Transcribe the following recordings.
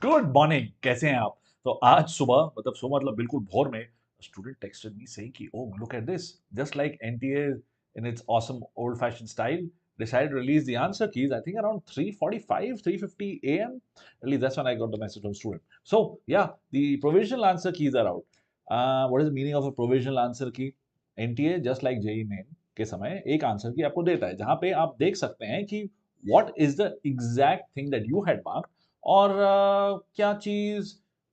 Good morning, कैसे हैं आप? तो आज सुबह मतलब बिल्कुल भोर में स्टूडेंट टेक्स्टेड मी सेइंग कि oh look at this, just like NTA in its awesome old fashioned style decided to release the answer keys. I think around 3:45 3:50 a.m. At least that's when I got the message from student. So yeah, the provisional answer keys are out. What is the meaning of a provisional answer key? NTA just like JEE main के समय एक answer की आपको देता है जहां पे आप देख सकते हैं कि what is the exact thing that you had marked और क्या चीज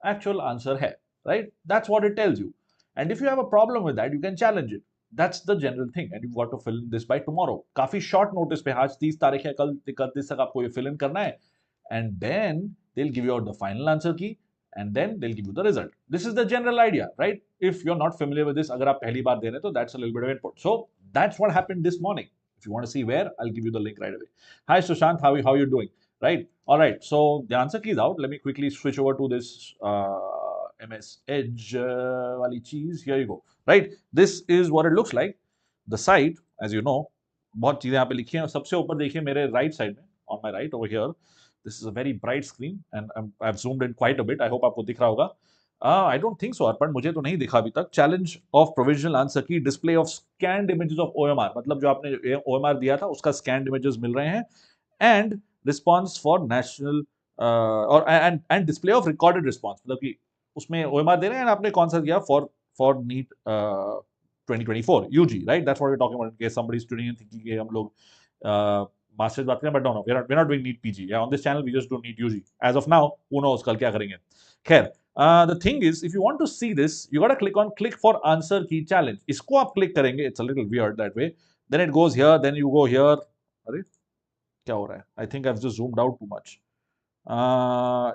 एक्चुअल आंसर है, right? That's what it tells you. And if you have a problem with that you can challenge it. That's the general thing and you got to fill in this by tomorrow. काफी short notice पे, आज 30 तारीख है, कल 31 तक आपको ये fill in करना है। And then they will give you out the final answer key and then they will give you the result. This is the general idea, right? If you are not familiar with this, अगर आप पहली बार दे रहे हैं तो that's a little bit of input. So that's what happened this morning. If you want to see where, I'll give you the link right away. Hi Sushant, how you doing? Right? All right. So the answer key is out. Let me quickly switch over to this MS Edge wali cheese. Here you go. Right? This is what it looks like. The site, as you know, बहुत चीजें यहाँ पे लिखी हैं। सबसे ऊपर देखिए मेरे right side में, on my right over here. This is a very bright screen and I've zoomed in quite a bit. I hope आपको दिख रहा होगा। I don't think so, अर्पण, मुझे तो नहीं दिखा अभी तक। चैलेंज ऑफ प्रोविजनल आंसर की, display of scanned images of OMR, मतलब जो आपने OMR दिया था उसका स्कैन्ड इमेजेस मिल रहे हैं। एंड रिस्पॉन्स फॉर नेशनल और and display of recorded response, मतलब कि उसमें OMR दे रहे हैं आपने कौन सा दिया for NEET 2024 UG, right? That's what we are talking about. In case somebody is studying thinking कि हम लोग मास्टर्स बात करें, but no, we are not doing NEET PG on this channel, we just do NEET UG as of now. Who knows कल क्या करेंगे। खैर, the thing is, if you want to see this, you got to click for answer key challenge. इसको आप click करेंगे, it's a little weird that way. Then it goes here, then you go here. अरे क्या हो रहा है? I think I've just zoomed out too much.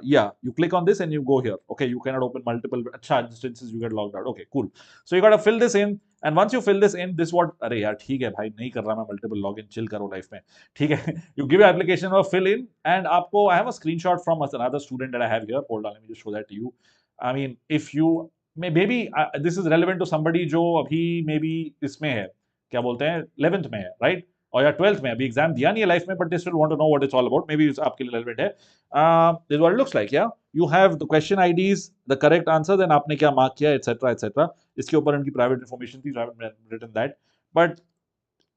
Yeah, you click on this and you go here. Okay, you cannot open multiple instances, you get logged out. Okay, cool. So you got to fill this in, and once you fill this in, this what, अरे यार ठीक है भाई, नहीं कर रहा मैं multiple login, chill करो लाइफ में, ठीक है? You give your application or fill in, and आपको, I have a screenshot from another student that I have here. Hold on, let me just show that to you. I mean, if you maybe this is relevant to somebody जो अभी maybe इसमें है, क्या बोलते हैं, 11th में है, right? और या 12th में, अभी एग्जाम दिया नहीं है लाइफ में, but they still want to know what it's all about, may be आपके लिए रेलेवेंट है। This is what it looks like. या you have the question IDs, the correct answer, then आपने क्या मार्क किया, एटसेट्रा एटसेट्रा। इसके ऊपर उनकी प्राइवेट इन्फॉर्मेशन थी, written that, but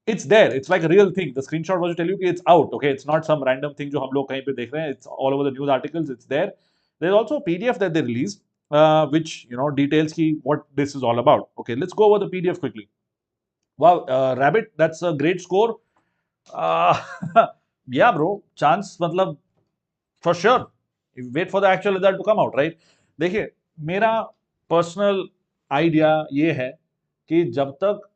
it's there, it's like a real thing. The screenshot was to tell you कि it's out, okay? It's not some random thing जो हम लोग कहीं पे देख रहे हैं, it's all over the news articles, it's there. There's also a PDF that they released, which, you know, details ki what this is all about. Okay, let's go over the PDF quickly. Wow, Rabbit, that's a great score. Yeah, bro, chance मतलब for sure. Wait for the actual result to come out, right? देखिए, मेरा personal idea ये है कि जब तक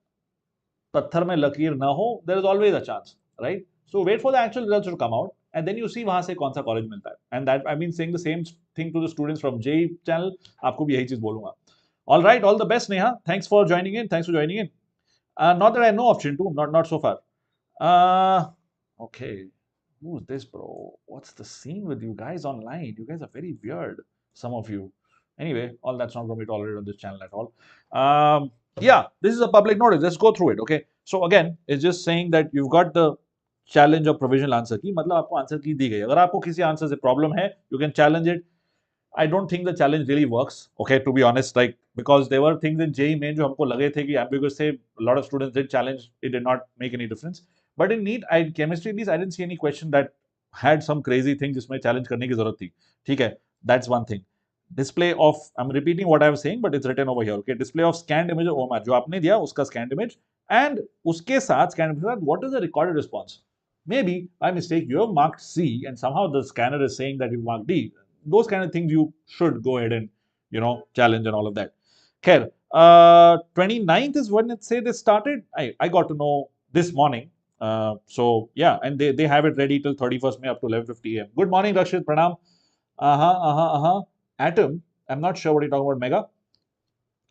पत्थर में लकीर ना हो, there is always a chance, right? So wait for the actual results to come out and then you see वहां से कौन सा कॉलेज मिलता है। And that I mean saying the same thing to the students from JEE channel, आपको भी यही चीज बोलूंगा। All right, all the best Neha, thanks for joining in, thanks for joining in. Not that I know of Chintu, not so far. Okay, who's this, bro? What's the scene with you guys online? You guys are very weird, some of you. Anyway, all that's not going to be tolerated on this channel at all. Yeah, this is a public notice. Let's go through it. Okay, so again, it's just saying that you've got the challenge of provisional answer key, मतलब आपको answer की दी गई। अगर आपको किसी answer से problem है, you can challenge it. I don't think the challenge really works, okay, to be honest, like, because there were things in JEE main जो हमको लगे थे कि ambiguous थे, a lot of students did challenge, it did not make any difference. But in NEET, chemistry at least, I didn't see any question that had some crazy thing जिसमें challenge करने की जरूरत थी, ठीक है? That's one thing. Display of, I'm repeating what I was saying, but it's written over here, okay? Display of scanned image of OMR, जो आपने दिया उसका scanned image, and उसके साथ scanned image, what is the recorded response? Maybe by mistake you have marked C and somehow the scanner is saying that you marked D. Those kind of things you should go ahead and, you know, challenge and all of that. Khair, 29th is when it say they started. I got to know this morning. So yeah, and they have it ready till 31st May up to 11:50 a.m. Good morning, Rakshit. Pranam. Atom. I'm not sure what you're talking about. Mega.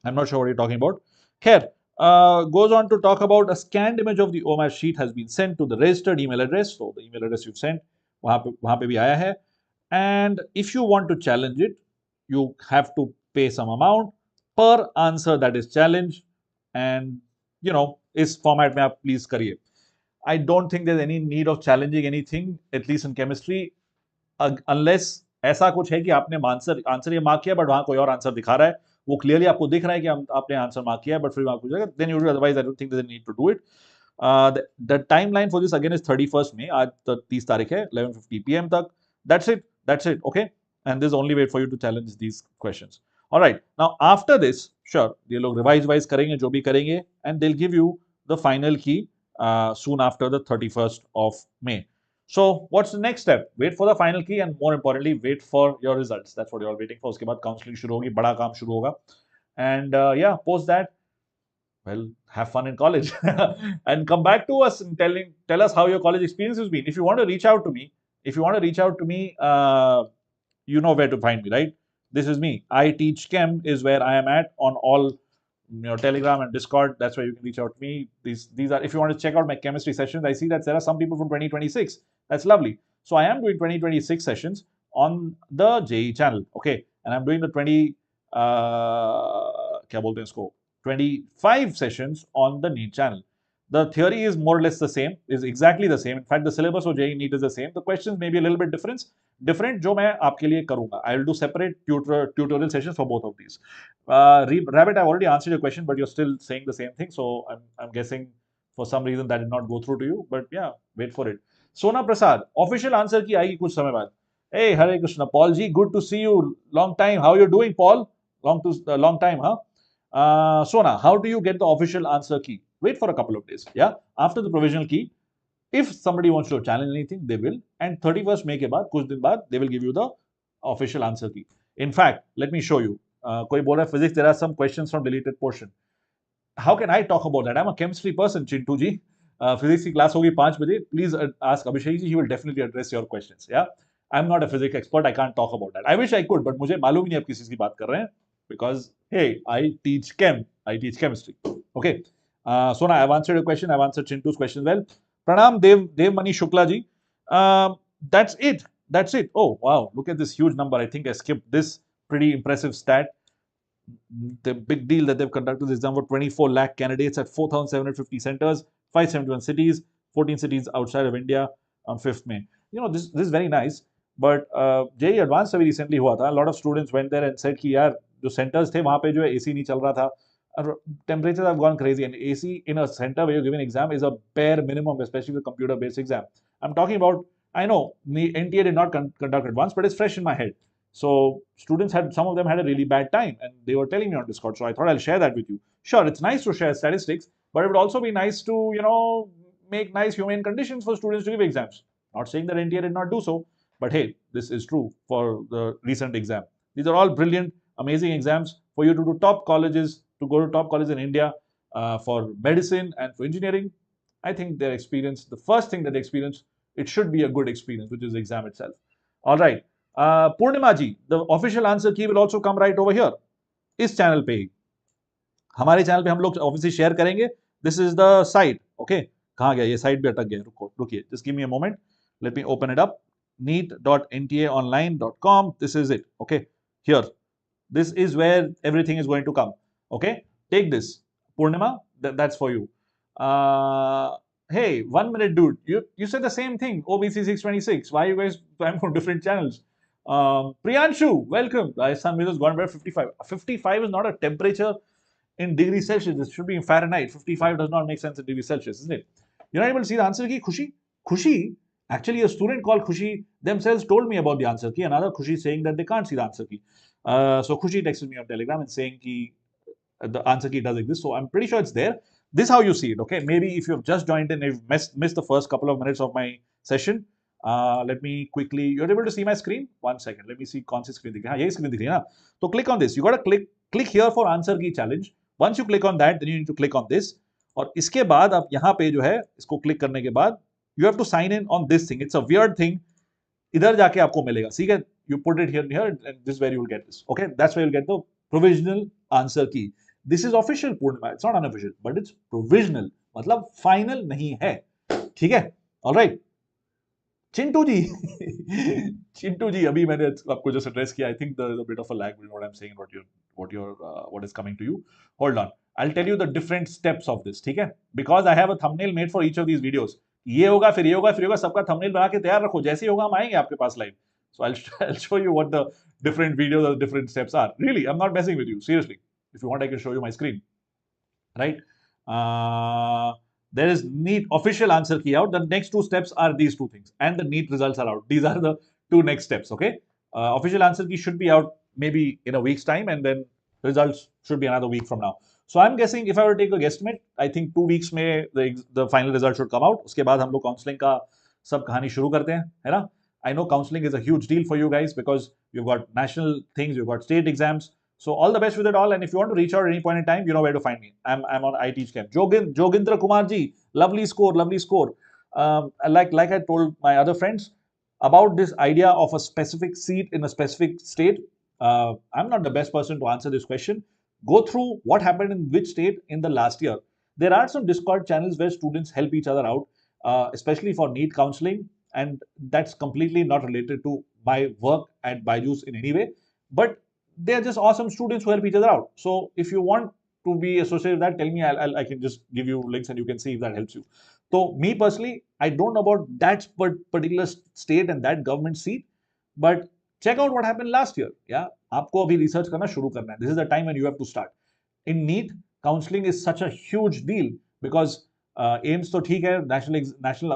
I'm not sure what you're talking about. Khair, goes on to talk about a scanned image of the OMR sheet has been sent to the registered email address. So the email address you've sent, वहाँ पे भी आया है. And if you want to challenge it, you have to pay some amount per answer that is challenged, and you know, इस format में आप please करिए. I don't think there's any need of challenging anything, at least in chemistry, unless ऐसा कुछ है कि आपने answer ये मार्क किया बट वहां कोई और आंसर दिखा रहा है, वो क्लियरली आपको दिख रहा है कि आपने आंसर मार्क किया है बट फिर आपको जाएगा, then you otherwise I don't think there need to do it. The timeline for this again is 31st May. आज 30 तारीख है, 11:50 PM तक. That's it, okay. And there's only way for you to challenge these questions. All right, now after this, sure, ये लोग revise करेंगे जो भी करेंगे, and they'll give you the final key soon after the 31st of May. So what's the next step? Wait for the final key and more importantly, wait for your results. That's what you're all waiting for. उसके बाद counseling शुरू होगी, बड़ा काम शुरू होगा. And yeah, post that, well, have fun in college and come back to us and tell us how your college experience has been. If you want to reach out to me, you know where to find me, right? This is me. I Teach Chem is where I am at on all Telegram and Discord. That's where you can reach out to me. These are, if you want to check out my chemistry sessions, I see that there are some people from 2026. That's lovely. So I am doing 2026 sessions on the JE channel, okay? And I'm doing the 25 sessions on the NEET channel. The theory is more or less the same, is exactly the same. In fact, the syllabus of JE NEET is the same. The questions may be a little bit different. जो मैं आपके लिए करूंगा. I will do separate tutorial sessions for both of these. Rabbit, I've already answered your question, but you're still saying the same thing. So I'm guessing for some reason that did not go through to you. But yeah, wait for it. Sona Prasad, official answer की आएगी कुछ समय बाद. Hey, Hare Krishna. Paul ji, good to see you. Long time. How you doing, Paul? Long time, huh? Sona, how do you get the official answer key? Wait for a couple of days. Yeah, after the provisional key, if somebody wants to challenge anything, they will. And 31st May के बाद, कुछ दिन बाद, they will give you the official answer key. In fact, let me show you. कोई बोल रहा है physics, there are some questions from deleted portion. How can I talk about that? I'm a chemistry person, Chintu ji. Physics की class होगी 5 बजे. Please ask Abhishek ji. He will definitely address your questions. Yeah, I'm not a physics expert. I can't talk about that. I wish I could, but मुझे मालूम ही नहीं आप किस चीज की बात कर रहे हैं. Because hey, I teach chemistry. Okay. Sona, I've answered your question. I've answered Chintu's question well. Pranam Dev Mani Shukla ji. That's it. Oh wow, look at this huge number. I think I skipped this pretty impressive stat. The big deal that they've conducted this exam for 24 lakh candidates at 4,750 centers, 571 cities, 14 cities outside of India on 5th May. You know, this is very nice. But JEE Advanced अभी recently हुआ था. A lot of students went there and said कि यार जो centers थे वहाँ पे जो है AC नहीं चल रहा था. Temperatures have gone crazy, and AC in a center where you're giving exam is a bare minimum, especially with computer-based exam. I'm talking about, I know the NTA did not conduct advanced, but it's fresh in my head. So some of them had a really bad time, and they were telling me on Discord. So I thought I'll share that with you. Sure, it's nice to share statistics, but it would also be nice to, make nice humane conditions for students to give exams. Not saying that NTA did not do so, but hey, this is true for the recent exam. These are all brilliant, amazing exams for you to do top colleges, to go to top colleges in India for medicine and for engineering. I think their experience, the first thing that they experience, it should be a good experience, which is the exam itself. All right. Purnima ji, the official answer key will also come right over here. इस channel पे ही हमारे channel पे हम लोग obviously share करेंगे. This is the site. Okay. कहाँ गया ये site भी अटक गया. रुकिए. Just give me a moment. Let me open it up. neet.ntaonline.com. This is it. Okay. Here. This is where everything is going to come. Okay. Take this. Purnima, that's for you. Hey, 1 minute, dude. You said the same thing. OBC 626. Why are you guys trying for different channels? Priyanshu, welcome. Rajasthan has gone by 55. 55 is not a temperature in degrees Celsius. This should be in Fahrenheit. 55 does not make sense in degrees Celsius, isn't it? You're not able to see the answer key. Khushi. Actually, a student called Khushi themselves told me about the answer key. Another Khushi saying that they can't see the answer key. So Khushi texted me on Telegram and saying the answer key does exist. So I'm pretty sure it's there. This is how you see it. Okay. Maybe if you've just joined in, you've missed the first couple of minutes of my session. Let me quickly, you're able to see my screen? 1 second. Let me see. कौन सी screen दिख रही है? हाँ, यही screen दिख रही है ना? So click on this. You got to click here for answer key challenge. Once you click on that, then you need to click on this. और इसके बाद आप यहाँ पे जो है इसको क्लिक करने के बाद you have to sign in on this thing. It's a weird thing. इधर जाके आपको मिलेगा. See, you put it here and this is where you will get this. Okay, that's where you'll get the provisional answer key. This is official, Purnima. It's not unofficial, but it's provisional. मतलब final नहीं है. ठीक है? All right. Chintu जी अभी मैंने आपको just address किया. I think there is a bit of a lag between what I'm saying and what is coming to you. Hold on. I'll tell you the different steps of this. ठीक है? Because I have a thumbnail made for each of these videos. ये होगा फिर ये होगा फिर ये होगा सबका थंबनेल बना के तैयार रखो. जैसे ही होगा हम आएंगे आपके पास live. So I'll show you what the different videos or different steps are. Really, I'm not messing with you. Seriously. If you want, I can show you my screen. Right? There is NEET official answer key out. The next two steps are these two things, and the NEET results are out. These are the two next steps. Okay, official answer key should be out maybe in a week's time, and then results should be another week from now. So I'm guessing if I were to take a guesstimate, I think 2 weeks में the final result should come out. उसके बाद हम लोग counseling का सब कहानी शुरू करते हैं, है ना? I know counseling is a huge deal for you guys because you've got national things, you've got state exams. So all the best with it all. And if you want to reach out at any point in time, you know where to find me. I'm on I Teach Camp. Jogindra Kumar ji, lovely score, lovely score. Like I told my other friends about this idea of a specific seat in a specific state. I'm not the best person to answer this question. Go through what happened in which state in the last year. There are some Discord channels where students help each other out, especially for NEET counseling, and that's completely not related to my work at BYJU'S in any way. But they are just awesome students who help each other out. So if you want to be associated with that, tell me. I can just give you links and you can see if that helps you. So me personally, I don't know about that particular state and that government seat, but check out what happened last year. Yeah, आपको अभी research करना शुरू करना है. This is the time when you have to start. In NEET, counseling is such a huge deal because AIIMS तो ठीक है, national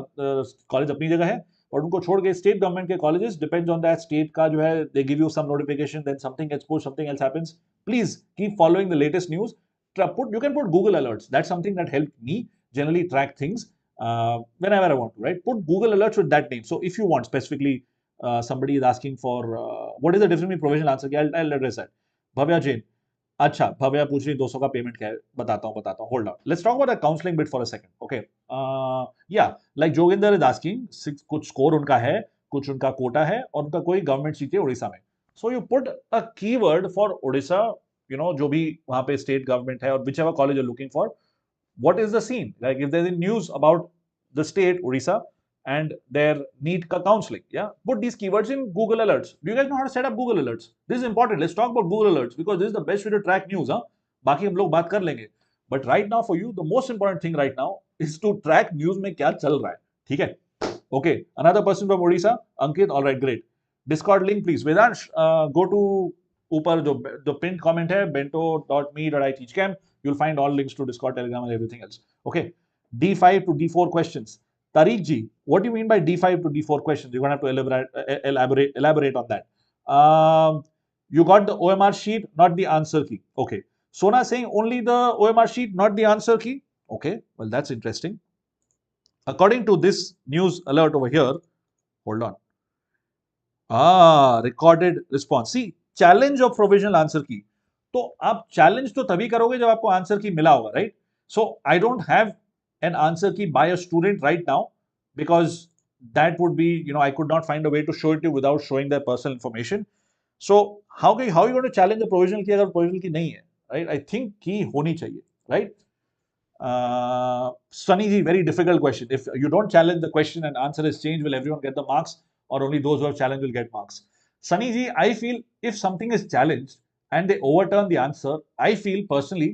college अपनी जगह है, और उनको छोड़ के स्टेट गवर्नमेंट के colleges depends on that state का जो है, they give you some notification, then something gets pushed, something else happens. Please keep following the latest news. You can put Google alerts. That's something that helped me generally track things whenever I want to, right? Put Google alerts with that name. So if you want specifically, somebody is asking for what is the difference between provisional answer key, I'll address that. Bhavya Jain. अच्छा, भव्या पूछ रही 200 का payment क्या है, बताता हूँ. Hold on, let's talk about the counselling bit for a second. Okay, या like Joginder is asking, कुछ स्कोर उनका है, कुछ उनका कोटा है, और उनका कोई गवर्नमेंट सीट है उड़ीसा में. So you put a keyword for Orissa, you know, जो भी वहां पे स्टेट गवर्नमेंट है, और whichever college you are looking for, what is the scene, like if there's a news about the state Odisha and their NEET counseling, yeah, put these keywords in Google alerts. Do you guys know how to set up Google alerts? This is important. Let's talk about Google alerts because this is the best way to track news. बाकी हम लोग बात कर लेंगे, but right now for you the most important thing right now is to track news में क्या चल रहा है. ठीक है? Okay, another person from Odisha, Ankit. All right, great. Discord link please. Vedansh, go to ऊपर जो pinned comment है, bento.me.iteachcamp. You'll find all links to Discord, Telegram, and everything else. Okay. D5 to D4 questions. Tariq ji, what do you mean by D5 to D4 questions? You're going to have to elaborate on that. You got the OMR sheet, not the answer key. Okay. Sona saying only the OMR sheet, not the answer key. Okay. Well, that's interesting. According to this news alert over here, hold on. Recorded response. See, challenge of provisional answer key. तो आप challenge तो तभी करोगे जब आपको answer key मिला होगा, right? So I don't have an answer key by a student right now because that would be, you know, I could not find a way to show it you without showing that personal information. So how you going to challenge the provisional key अगर provisional की नहीं है, right? I think की होनी चाहिए, right? Sunny ji, very difficult question. If you don't challenge the question and answer is changed, will everyone get the marks, or only those who have challenged will get marks? Sunny ji, I feel if something is challenged and they overturn the answer, I feel personally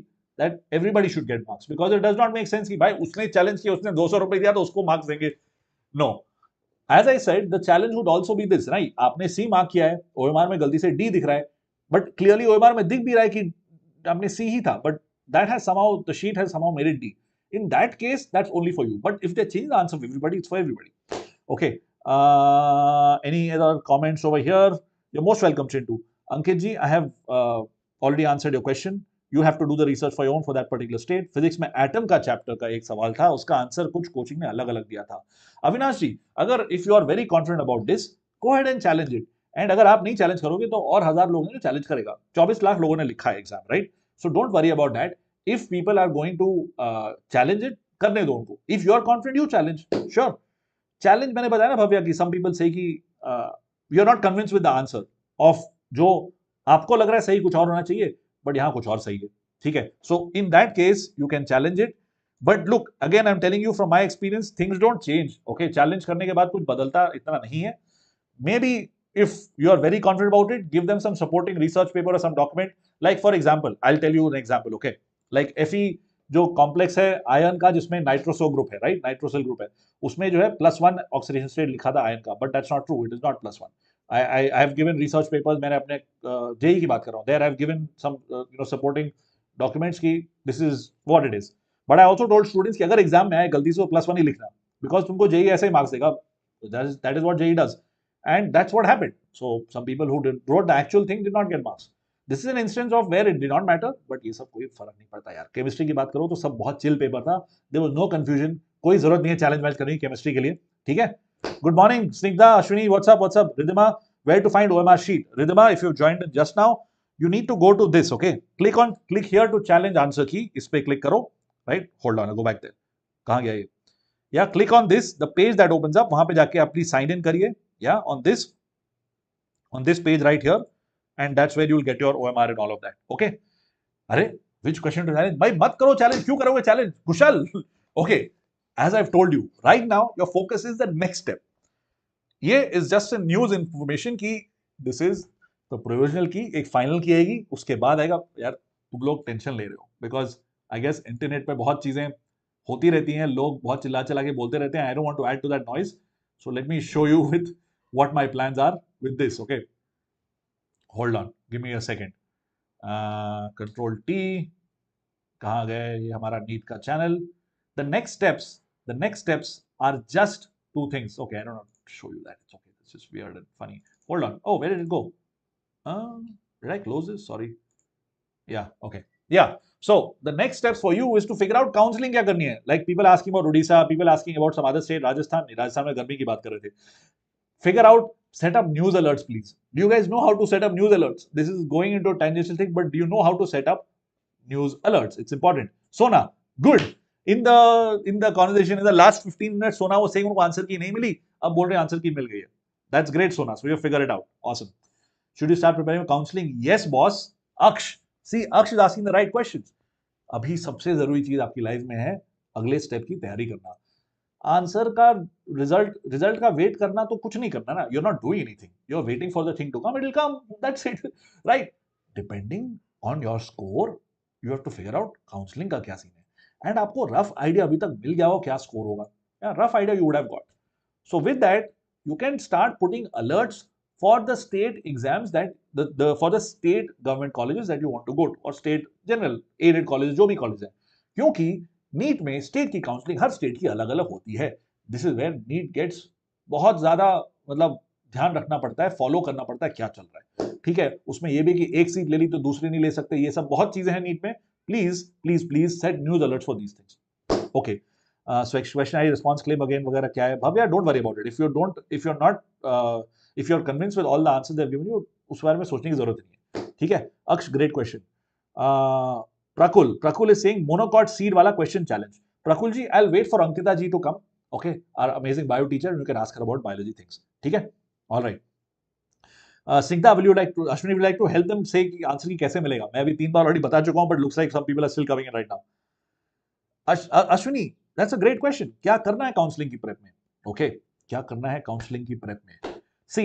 that everybody should get marks because it does not make sense कि भाई उसने challenge किया, उसने 200 रुपए दिया तो उसको marks देंगे. No. As I said, the challenge would also be this, right? आपने C mark किया है, OMR में गलती से D दिख रहा है, but clearly OMR में दिख भी रहा है कि आपने C ही था, but that has somehow, the sheet has somehow made it D. In that case, that's only for you. But if they change the answer for everybody, it's for everybody. Okay. Any other comments over here? You're most welcome, Chintu. Ankit ji, I have already answered your question. You have to do the research for your own for that particular state. Physics में atom का chapter का एक सवाल था, उसका answer कुछ coaching ने अलग अलग दिया था. अविनाश जी, अगर if you are very confident about this, go ahead and challenge it. And अगर आप नहीं challenge करोगे तो और 1000 लोग हैं जो challenge करेगा. 24 लाख लोगों ने लिखा है exam, right? So don't worry about that. If people are going to challenge it, करने दो उनको. If you are confident, you challenge. Sure. Challenge मैंने बताया ना भव्या कि some people say कि you are not convinced with the answer of जो आपको लग रहा है सही कुछ और होना चाहिए, but यहाँ कुछ और सही है. ठीक है? So in that case, you can challenge it. But look, again, I'm telling you from my experience, things don't change. Okay? Challenge करने के बाद कुछ बदलता इतना नहीं है. Maybe if you are very confident about it, give them some supporting research paper or some document. Like for example, I'll tell you an example. Okay? Like Fe जो complex है आयन का जिसमें नाइट्रोसो ग्रुप है, right? Nitrosyl group है, उसमें जो है +1 oxidation state लिखा था आयन का, but that's not true. It is not +1. I have given research papers, मैंने अपने जेई की बात कर रहा हूँ, there I have given some supporting documents की this is what it is. But I also told students कि अगर एग्जाम में आए गलती से +1 ही लिखना, बिकॉज तुमको जेई ऐसे ही मार्क्स देगा, that is what JEE does, and that's what happened. So some people who wrote the actual thing did not get marks. This is an instance of where it did not matter, but ये सब कोई फर्क नहीं पड़ता यार। Chemistry की बात करो तो सब बहुत चिल पेपर था, देयर वाज नो कंफ्यूजन, कोई जरूरत नहीं है चैलेंज मैच करने की केमिस्ट्री के लिए, ठीक है। Good morning Snigdha, Ashwini, what's up, Riddhima, where to find OMR sheet? Ridhima, if you've joined just now, you need to go to this, okay? Click here to challenge answer key. इस पे click करो, right? Hold on, I'll go back there. कहाँ गया ये? Yeah, click on this, the page that opens up. वहाँ पे जाके आप please sign in करिए. Yeah, on this page right here, and that's where you will get your OMR and all of that. Okay? अरे, which question to challenge? भाई मत करो challenge, क्यों करोगे challenge? Kusal. Okay, as I've told you, right now your focus is the next step. ये is just news information की this is तो provisional की एक फाइनल की आएगी, उसके बाद आएगा। यार तुम लोग टेंशन ले रहे हो बिकॉज आई गेस इंटरनेट पे बहुत चीजें होती रहती हैं, लोग बहुत चिल्ला चिल्ला के बोलते रहते हैं। I don't want to add to that noise, so let me show you with what my plans are with this. Okay, hold on, give me a second. Control T, कहाँ गए ये हमारा नीट का channel. The next steps are just two things. Okay, I don't know to show you that. It's okay. It's just weird and funny. Hold on. Oh, where did it go? Did I close this? Sorry. Yeah. Okay. Yeah. So the next steps for you is to figure out counseling क्या करनी है. Like people asking about Odisha, people asking about some other state, Rajasthan में गर्मी की बात कर रहे थे. Figure out, set up news alerts, please. Do you guys know how to set up news alerts? This is going into a tangential thing, but do you know how to set up news alerts? It's important. Sona, good. In the conversation in the last 15 minutes, Sona was saying उनको answer की नहीं मिली, अब बोल रहे answer की मिल गई है. That's great, Sona. So you figure it out. Awesome. Should you start preparing for counseling? Yes, boss. Aksh, see, Aksh is asking the right questions. अभी सबसे जरूरी चीज आपकी लाइफ में है अगले स्टेप की तैयारी करना। आंसर का रिजल्ट का वेट करना तो कुछ नहीं करना ना, you are not doing anything, you are waiting for the thing to come, it will come, that's it, right. Depending on your score you have to figure out counselling का क्या scene है, and आपको rough idea अभी तक मिल गया हो क्या score होगा, rough idea you would have got. So with that you can start putting alerts for the state exams that for the state government colleges that you want to go to, or state general aided colleges, जो भी college है, क्योंकि NEET में state की counselling हर state की अलग अलग होती है। This is where NEET gets बहुत ज्यादा मतलब ध्यान रखना पड़ता है, फॉलो करना पड़ता है क्या चल रहा है, ठीक है। उसमें यह भी कि एक सीट ले ली तो दूसरी नहीं ले सकते, ये सब बहुत चीजें हैं नीट में। Please please please set news alerts for these things. Okay, so questionnaire response claim again वगैरह क्या है Bhavya, don't worry about it. If you're not if you're convinced with all the answers they've given you, उस बारे में सोचने की जरूरत नहीं है, ठीक है। अक्ष, great question. Prakul is saying monocot seed वाला question challenge. Prakul ji, I'll wait for Ankita ji to come, okay, our amazing bio teacher, and you can ask her about biology things, ठीक है, all right. Snigdha, Ashwini, will you like to help them say कि answer की कैसे मिलेगा? मैं अभी 3 बार already बता चुका हूं, but looks like some people are still coming in right now. Ashwini, that's a great question. क्या करना है काउंसलिंग की प्रेप में? ओके, क्या करना है काउंसलिंग की प्रेप में? सी,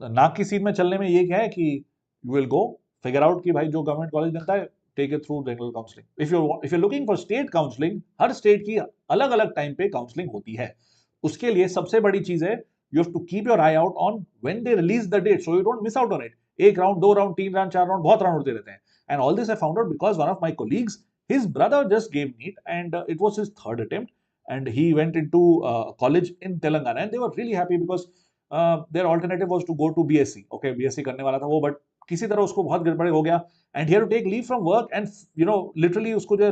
नाक की सीट में चलने में ये क्या है कि you will go figure out कि भाई जो गवर्नमेंट कॉलेज बनता है take it through general counselling. If you looking for state counselling, हर स्टेट की अलग अलग टाइम पे काउंसलिंग होती है। उसके लिए सबसे बड़ी चीज है you have to keep your eye out on when they release the date, so you don't miss out on it. 1 round, 2 round, 3 round, 4 round, बहुत राउंड होते रहते हैं। And all this I found out because one of my colleagues, his brother just gave NEET and it was his 3rd attempt, and he went into college in Telangana, and they were really happy because their alternative was to go to BSc. Okay, BSc करने वाला था वो, but किसी तरह उसको बहुत गड़बड़ हो गया and he had to take leave from work, and you know literally उसको जो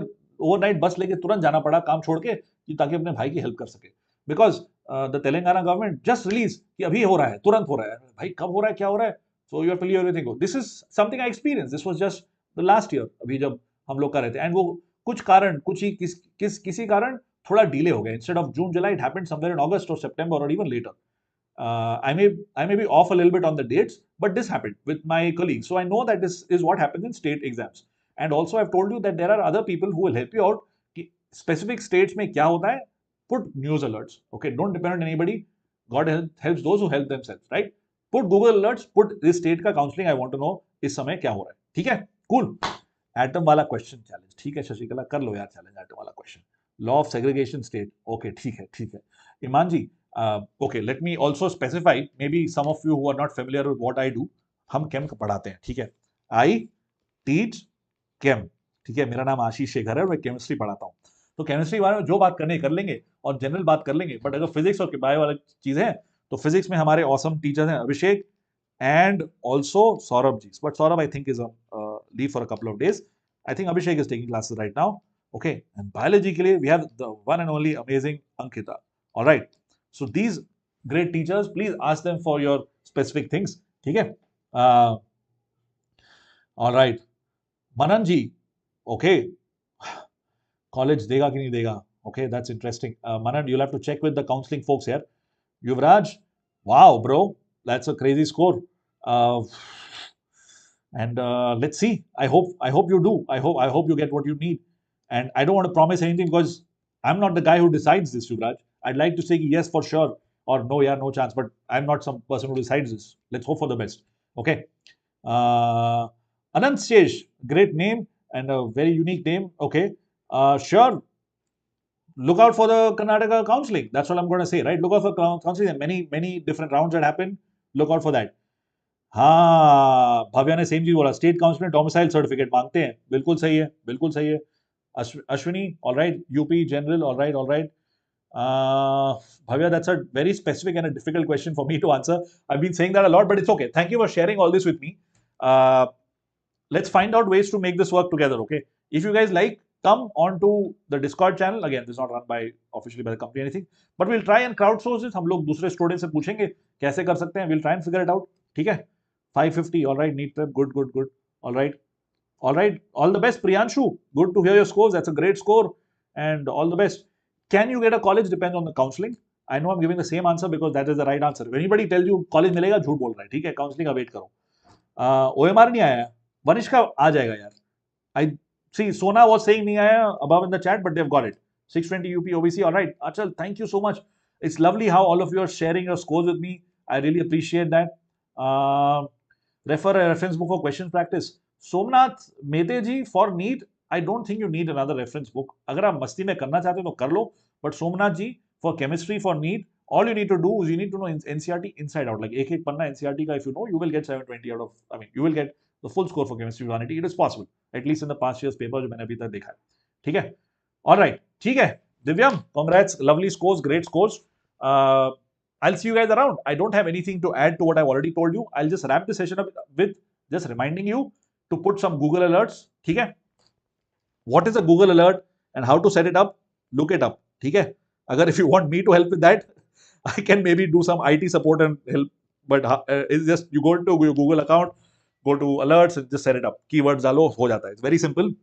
overnight बस लेके तुरंत जाना पड़ा काम छोड़ के ताकि अपने भाई की हेल्प कर सके, because the Telangana government just released कि अभी हो रहा है, तुरंत हो रहा है। भाई कब हो रहा है, क्या हो रहा है? So you have to leave everything go. This is something I experienced. This was just the last year, अभी जब हम लोग कर रहे थे, एंड वो कुछ कारण किसी कारण थोड़ा डिले हो गया। Instead of June July, it happened somewhere in August और सितंबर और even later. I may be off a little bit on the dates, but this happened with my colleagues, so I know that this is what happens in state exams. And also I've told you that there are other people who will help you out कि specific states में क्या होता है। Put news alerts, okay, don't depend on anybody. God helps those who help themselves, right? Put Google alerts, put this state का counseling, I want to know इस समय क्या हो रहा है, ठीक है, cool. एटम वाला क्वेश्चन चैलेंज, ठीक है शशिकला, कर लो यार चैलेंज एटम वाला question. Law of segregation state, okay ठीक है ठीक है। ईमान जी, Okay, let me also specify, maybe some of you who are not familiar with what I do, हम केम पढ़ाते हैं, ठीक है? I teach केम, ठीक है? मेरा नाम आशीष शेखर है और मैं केमिस्ट्री पढ़ाता हूँ। तो केमिस्ट्री के बारे में जो बात करनी कर लेंगे और जनरल बात कर लेंगे, बट अगर फिजिक्स और बायो वाला चीज है तो फिजिक्स में हमारे ऑसम टीचर्स हैं अभिषेक and also Saurabh ji. But Saurabh, I think, is on leave for a couple of days. I think Abhishek is taking classes right now. Okay. And biology ke liye, we have the one and only amazing Ankita. All right. So these great teachers, please ask them for your specific things. Okay. All right. Manan ji. Okay. College dega ki nahi dega. Okay. That's interesting. Manan, you'll have to check with the counseling folks here. Yuvraj, wow, bro. That's a crazy score. And let's see. I hope you do. I hope you get what you need. And I don't want to promise anything because I'm not the guy who decides this, Yuvraj. I'd like to say yes for sure or no, yeah, no chance. But I'm not some person who decides this. Let's hope for the best. Okay. Anand Shesh, great name and a very unique name. Okay. Sure. Look out for the Karnataka counseling. That's what I'm going to say, right? Look out for counseling. There are many different rounds that happen. Look out for that. हाँ, भव्या ने same चीज बोला, state council में domicile certificate मांगते हैं, बिल्कुल सही है, बिल्कुल सही है। Ashwini, all right, UP general, all right, all right. Bhavya, that's a very specific and a difficult question for me to answer. I've been saying that a lot, but it's okay. Thank you for sharing all this with me. Let's find out ways to make this work together, okay? If you guys like, come onto the Discord channel. Again, this is not run by officially by the company or anything, but we'll try and crowdsource this. हम लोग दूसरे student से पूछेंगे कैसे कर सकते हैं. We'll try and figure it out. ठीक है? 550. All right, NEET prep. Good, good, good. All right. All right. All the best, Priyanshu. Good to hear your scores. That's a great score. And all the best. Can you get a college? Depends on the counseling. I know I'm giving the same answer because that is the right answer. If anybody tells you college मिलेगा, झूठ बोल रहा है. ठीक है? Counseling का wait करो. OMR नहीं आया. वनिश का आ जाएगा यार. I see Sona was saying nahi aaya above in the chat, but they've got it. 620 UP OBC. All right, Achal, thank you so much. It's lovely how all of you are sharing your scores with me. I really appreciate that. Refer a reference book for question practice. Somnath Mete ji, for NEET, I don't think you need another reference book. अगर आप मस्ती में करना चाहते हो तो कर लो. But Somnath ji, for chemistry, for NEET, all you need to do is you need to know NCERT inside out. Like एक पन्ना NCERT का, if you know, you will get 720 out of. I mean, you will get the full score for chemistry 180. It is possible. At least in the past year's paper जो मैंने अभी तक देखा है. ठीक है? All right. ठीक है. Divyam, congrats. Lovely scores. Great scores. I'll see you guys around. I don't have anything to add to what I've already told you. I'll just wrap the session up with just reminding you to put some Google alerts. ठीक है? What is a Google alert and how to set it up? Look it up. ठीक है? अगर if you want me to help with that, I can maybe do some IT support and help. But it's just you go into your Google account, go to alerts and just set it up. Keywords डालो, हो जाता है. It's very simple,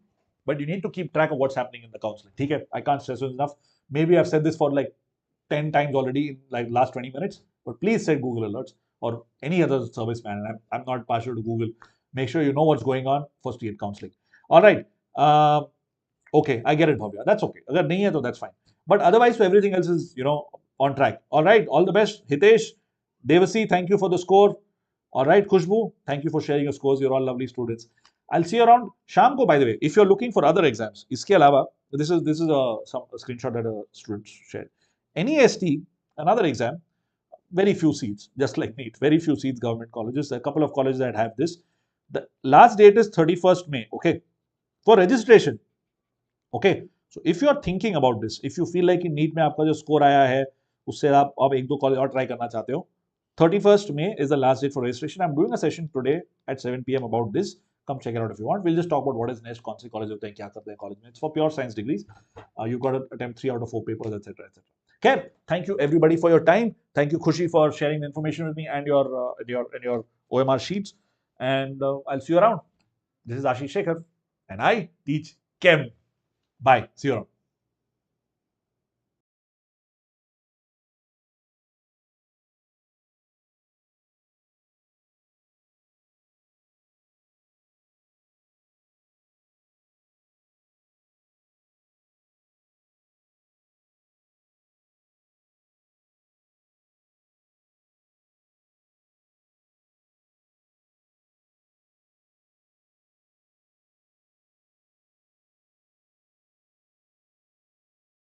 but you need to keep track of what's happening in the counseling. ठीक है? I can't stress it enough. Maybe I've said this for like 10 times already in like last 20 minutes, but please set Google alerts or any other service, man. I'm not partial to Google. Make sure you know what's going on for state counseling. All right. Okay, I get it, Bhavya. That's okay. अगर नहीं है तो that's fine. But otherwise, so everything else is, on track. All right. All the best. Hitesh, Devasi, thank you for the score. All right. Khushbu, thank you for sharing your scores. You're all lovely students. I'll see you around. Sham ko, by the way, if you're looking for other exams, इसके अलावा, this is a screenshot that a student shared. NEST, another exam, very few seats, just like NEET, very few seats, government colleges. A couple of colleges that have this. The last date is 31st May, okay, for registration. Okay, so if you are thinking about this, if you feel like in NEET में आपका जो score आया है, उससे आप एक दो college और try करना चाहते हो, 31st May is the last date for registration. I'm doing a session today at 7 PM about this. Come check it out if you want. We'll just talk about what is next, कौन से college होते हैं, क्या करते हैं college में. It's for pure science degrees. You've got to attempt 3 out of 4 papers, etc., etc. Okay, thank you everybody for your time. Thank you, Khushi, for sharing the information with me and your OMR sheets. And I'll see you around. This is Ashish Shekhar, and I teach Chem. Bye. See you around.